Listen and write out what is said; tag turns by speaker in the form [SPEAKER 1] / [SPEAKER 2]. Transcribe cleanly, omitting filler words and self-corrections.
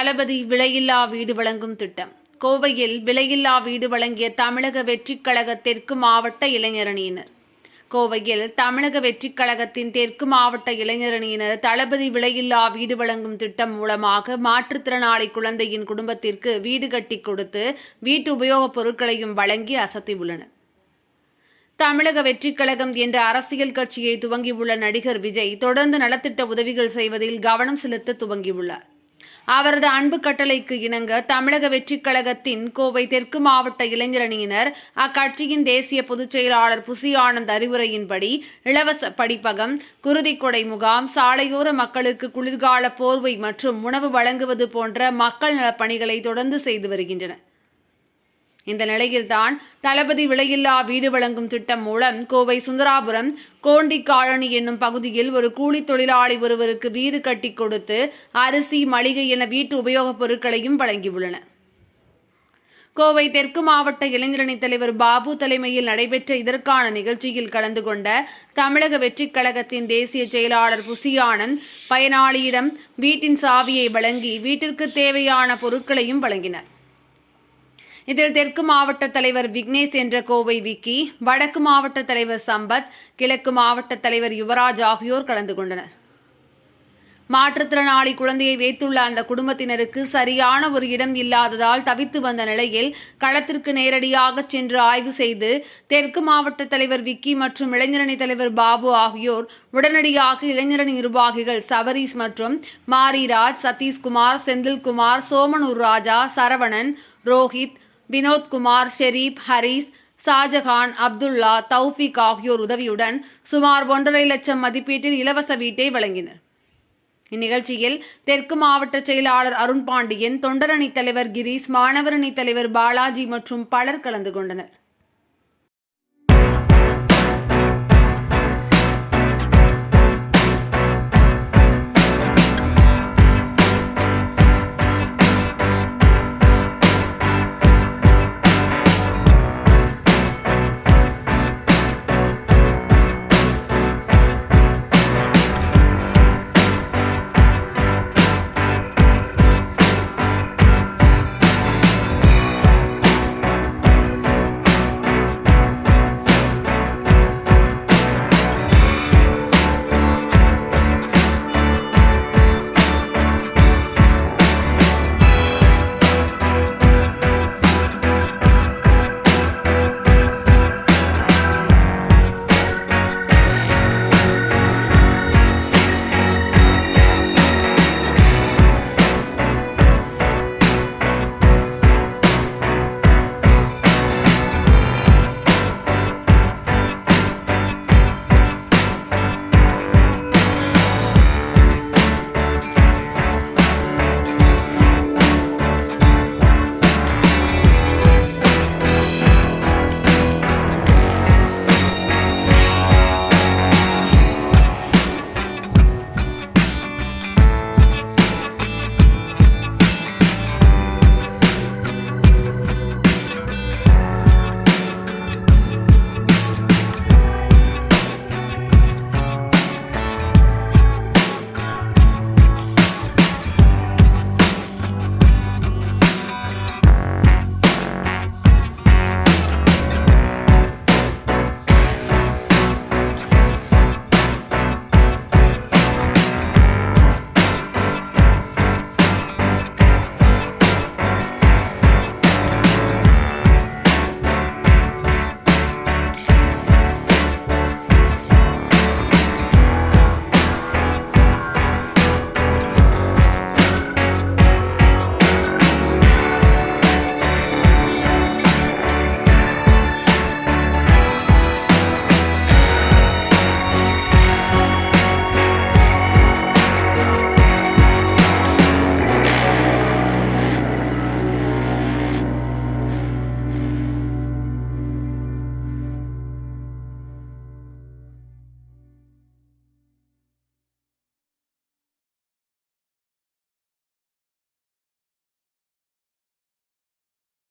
[SPEAKER 1] தளபதி விலையில்லா வீடு வழங்கும் திட்டம். கோவையில் விலையில்லா வீடு வழங்கிய தமிழக வெற்றிக் கழக தெற்கு மாவட்ட இளைஞரணியினர். கோவையில் தமிழக வெற்றிக் கழகத்தின் தெற்கு மாவட்ட இளைஞரணியினர் தளபதி விலையில்லா வீடு வழங்கும் திட்டம் மூலமாக மாற்றுத்திறனாளி குழந்தையின் குடும்பத்திற்கு வீடு கட்டி கொடுத்து வீட்டு உபயோகப் பொருட்களையும் வழங்கி அசத்தியுள்ளனர். தமிழக வெற்றிக் கழகம் என்ற அரசியல் கட்சியை துவங்கியுள்ள நடிகர் விஜய் தொடர்ந்து நலத்திட்ட உதவிகள் செய்வதில் கவனம் செலுத்த துவங்கியுள்ளார். அவரது அன்பு கட்டளைக்கு இணங்க தமிழக வெற்றிக் கழகத்தின் கோவை தெற்கு மாவட்ட இளைஞரணியினர் அக்கட்சியின் தேசிய பொதுச் செயலாளர் புசி ஆனந்த் அறிவுரையின்படி இலவச படிப்பகம், குருதிக்கொடை முகாம், சாலையோர மக்களுக்கு குளிர்கால போர்வை மற்றும் உணவு வழங்குவது போன்ற மக்கள் நலப் பணிகளை தொடர்ந்து செய்து வருகின்றனர். இந்த நிலையில்தான் தளபதி விலையில்லா வீடு வழங்கும் திட்டம் மூலம் கோவை சுந்தராபுரம் கோண்டி காலனி என்னும் பகுதியில் ஒரு கூலி தொழிலாளி ஒருவருக்கு வீடு கட்டி கொடுத்து அரிசி, மளிகை என வீட்டு உபயோகப் பொருட்களையும் வழங்கியுள்ளனர். கோவை தெற்கு மாவட்ட இளைஞரணி தலைவர் பாபு தலைமையில் நடைபெற்ற இதற்கான நிகழ்ச்சியில் கலந்து கொண்ட தமிழக வெற்றிக் கழகத்தின் தேசிய செயலாளர் புசி ஆனந்த் பயனாளியிடம் வீட்டின் சாவியை வழங்கி வீட்டிற்கு தேவையான பொருட்களையும் வழங்கினார். இதில் தெற்கு மாவட்ட தலைவர் விக்னேஷ் என்ற கோவை விக்கி, வடக்கு மாவட்ட தலைவர் சம்பத், கிழக்கு மாவட்ட தலைவர் யுவராஜ் ஆகியோர் கலந்து கொண்டனர். மாற்றுத்திறனாளி குழந்தையை வைத்துள்ள அந்த குடும்பத்தினருக்கு சரியான ஒரு இடம் இல்லாததால் தவித்து வந்த நிலையில் களத்திற்கு நேரடியாக சென்று ஆய்வு செய்து தெற்கு மாவட்ட தலைவர் விக்கி மற்றும் இளைஞரணி தலைவர் பாபு ஆகியோர் உடனடியாக இளைஞரணி நிர்வாகிகள் சபரீஸ் மற்றும் மாரிராஜ், சதீஷ்குமார், செந்தில்குமார், சோமனூர் ராஜா, சரவணன், ரோஹித், வினோத்குமார், ஷெரீப், ஹரீஸ், ஷாஜகான், அப்துல்லா, தௌஃபிக் ஆகியோர் உதவியுடன் சுமார் 1.5 லட்சம் மதிப்பீட்டில் இலவச வீட்டை வழங்கினர். இந்நிகழ்ச்சியில் தெற்கு மாவட்ட செயலாளர் அருண் பாண்டியன், தொண்டரணி தலைவர் கிரீஷ், மாணவரணி தலைவர் பாலாஜி மற்றும் பலர் கலந்து கொண்டனர்.